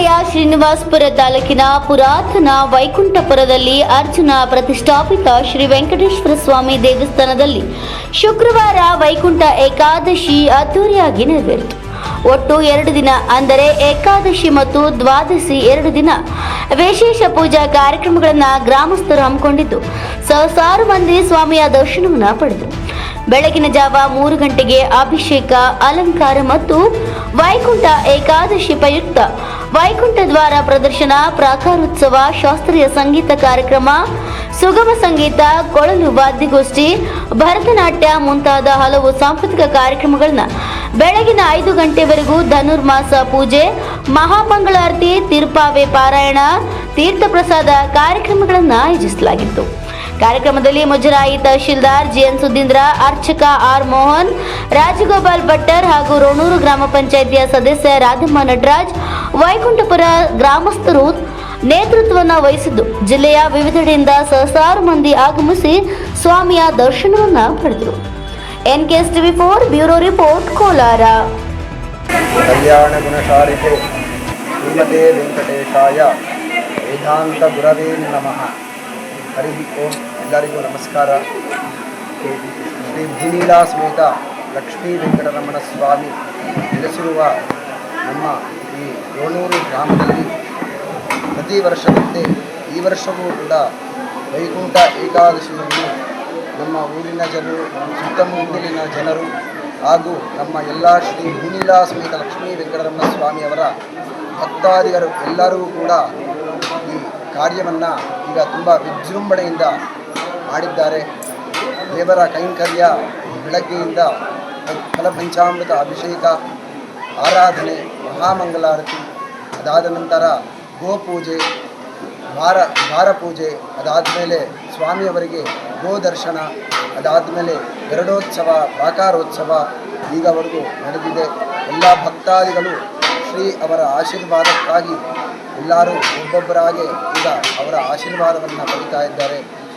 ಜಿಲ್ಲೆಯ ಶ್ರೀನಿವಾಸಪುರ ತಾಲೂಕಿನ ಪುರಾತನ ವೈಕುಂಠಪುರದಲ್ಲಿ ಅರ್ಜುನ ಪ್ರತಿಷ್ಠಾಪಿತ ಶ್ರೀ ವೆಂಕಟೇಶ್ವರ ಸ್ವಾಮಿ ದೇವಸ್ಥಾನದಲ್ಲಿ ಶುಕ್ರವಾರ ವೈಕುಂಠ ಏಕಾದಶಿ ಅದ್ದೂರಿಯಾಗಿ ನೆರವೇರಿತು. ಒಟ್ಟು 2 ದಿನ ಅಂದರೆ ಏಕಾದಶಿ ಮತ್ತು ದ್ವಾದಶಿ 2 ದಿನ ವಿಶೇಷ ಪೂಜಾ ಕಾರ್ಯಕ್ರಮಗಳನ್ನು ಗ್ರಾಮಸ್ಥರು ಹಮ್ಮಿಕೊಂಡಿದ್ದು ಸಹಸ್ರಾರು ಮಂದಿ ಸ್ವಾಮಿಯ ದರ್ಶನವನ್ನು ಪಡೆದರು. ಬೆಳಗಿನ ಜಾವ 3 ಗಂಟೆಗೆ ಅಭಿಷೇಕ, ಅಲಂಕಾರ ಮತ್ತು ವೈಕುಂಠ ಏಕಾದಶಿ ಪ್ರಯುಕ್ತ ವೈಕುಂಠ ದ್ವಾರ ಪ್ರದರ್ಶನ, ಪ್ರಾಕಾರೋತ್ಸವ, ಶಾಸ್ತ್ರೀಯ ಸಂಗೀತ ಕಾರ್ಯಕ್ರಮ, ಸುಗಮ ಸಂಗೀತ, ಕೊಳಲು ವಾದ್ಯಗೋಷ್ಠಿ, ಭರತನಾಟ್ಯ ಮುಂತಾದ ಹಲವು ಸಾಂಸ್ಕೃತಿಕ ಕಾರ್ಯಕ್ರಮಗಳನ್ನು ಬೆಳಗಿನ 5 ಗಂಟೆವರೆಗೂ ಧನುರ್ಮಾಸ ಪೂಜೆ, ಮಹಾಮಂಗಳಾರತಿ, ತಿರುಪಾವೆ ಪಾರಾಯಣ, ತೀರ್ಥಪ್ರಸಾದ ಕಾರ್ಯಕ್ರಮಗಳನ್ನು ಆಯೋಜಿಸಲಾಗಿತ್ತು. ಕಾರ್ಯಕ್ರಮದಲ್ಲಿ ಮುಜರಾಯಿ ತಹಶೀಲ್ದಾರ್ ಜಿಎನ್ ಸುಧೀಂದ್ರ, ಅರ್ಚಕ ಆರ್ ಮೋಹನ್, ರಾಜಗೋಪಾಲ್ ಭಟ್ಟರ್ ಹಾಗೂ ರೋಣೂರು ಗ್ರಾಮ ಪಂಚಾಯಿತಿಯ ಸದಸ್ಯ ರಾಧಮ್ಮ ನಟರಾಜ್, ವೈಕುಂಠಪುರ ಗ್ರಾಮಸ್ಥರು ನೇತೃತ್ವವನ್ನು ವಹಿಸಿದ್ದು ಜಿಲ್ಲೆಯ ವಿವಿಧೆಡೆಯಿಂದ ಸಹಸ್ರಾರು ಮಂದಿ ಆಗಮಿಸಿ ಸ್ವಾಮಿಯ ದರ್ಶನವನ್ನು ಪಡೆದರು. NKS TV4 bureau report, Kolar. ಕಲ್ಯಾಣ ಗುಣಶಾಲಿತೆ ಶ್ರೀಮತೆ ವೆಂಕಟೇಶಾಯ ವೇದಾಂತ ಗುರವೇ ನಮಃ. ಹರಿ ಓಂ. ಎಲ್ಲರಿಗೂ ನಮಸ್ಕಾರ. ಶ್ರೀ ಭೂಲೀಲಾ ಸಮೇತ ಲಕ್ಷ್ಮೀ ವೆಂಕಟರಮಣ ಸ್ವಾಮಿ ನೆಲೆಸಿರುವ ನಮ್ಮ ಈ ರೋಣೂರು ಗ್ರಾಮದಲ್ಲಿ ಪ್ರತಿ ವರ್ಷದಂತೆ ಈ ವರ್ಷವೂ ಕೂಡ ವೈಕುಂಠ ಏಕಾದಶಿಯನ್ನು ನಮ್ಮ ಊರಿನ ಜನರು, ಸುತ್ತಮುತ್ತಲಿನ ಜನರು ಹಾಗೂ ನಮ್ಮ ಎಲ್ಲ ಶ್ರೀ ಭೂಲೀಲಾ ಸಮೇತ ಲಕ್ಷ್ಮೀ ವೆಂಕಟರಮಣ ಸ್ವಾಮಿಯವರ ಭಕ್ತಾದಿಗರು ಎಲ್ಲರೂ ಕೂಡ ಈ ಕಾರ್ಯವನ್ನು ಈಗ ತುಂಬ ವಿಜೃಂಭಣೆಯಿಂದ ಮಾಡಿದ್ದಾರೆ. ದೇವರ ಕೈಂಕರ್ಯ ಬೆಳಗ್ಗೆಯಿಂದ ಫಲಪಂಚಾಮೃತ ಅಭಿಷೇಕ, ಆರಾಧನೆ, ಮಹಾಮಂಗಳಾರತಿ, ಅದಾದ ನಂತರ ಗೋಪೂಜೆ, ದ್ವಾರ ಪೂಜೆ, ಅದಾದ ಮೇಲೆ ಸ್ವಾಮಿಯವರಿಗೆ ಗೋದರ್ಶನ, ಅದಾದ ಮೇಲೆ ಗರುಡೋತ್ಸವ, ಪ್ರಾಕಾರೋತ್ಸವ ಈಗವರೆಗೂ ನಡೆದಿದೆ. ಎಲ್ಲ ಭಕ್ತಾದಿಗಳು ಶ್ರೀ ಅವರ ಆಶೀರ್ವಾದಕ್ಕಾಗಿ ಎಲ್ಲರೂ ಒಬ್ಬೊಬ್ಬರಾಗಿ ಈಗ ಅವರ ಆಶೀರ್ವಾದವನ್ನು ಪಡಿತಾ ಇದ್ದಾರೆ.